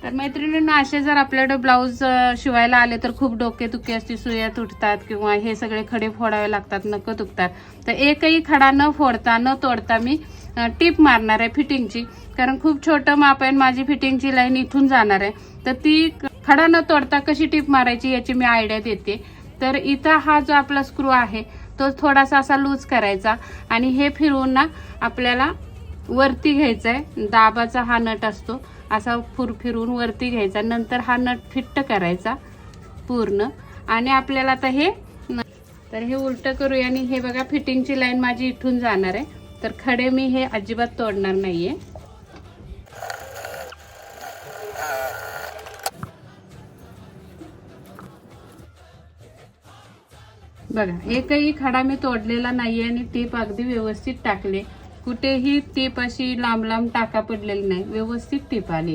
तर मैत्रिणींना असे जर आपल्याकडे ब्लाऊज शिवायला आले तर खूप डोकेदुखी असते, सुया तुटतात किंवा हे सगळे खडे फोडावे लागतात, नखं दुखतात. तर एकही खडा न फोडता न तोडता मी टीप मारणार आहे फिटिंगची, कारण खूप छोटं माप आहे, माझी फिटिंगची लाईन इथून जाणार आहे. तर ती खडा न तोडता कशी टीप मारायची याची मी आयडिया देते. तर इथं हा जो आपला स्क्रू आहे तो थोडासा असा लूज करायचा आणि हे फिरवून ना आपल्याला वरती घ्यायचा आहे. दाबाचा हा नट असतो, असा फिरवून वरती घ्यायचा, नंतर हा नट फिट्ट करायचा पूर्ण. आणि आपल्याला आता हे उलट करूया. आणि हे बघा फिटिंगची लाईन माझी इथून जाणार आहे, तर खडे मी हे अजिबात तोडणार नाहीये. बघा एकही खडा मी तोडलेला नाहीये आणि टीप अगदी व्यवस्थित टाकले, कुठेही टीप अशी लांब लांब टाका पडलेली नाही, व्यवस्थित टीप आली.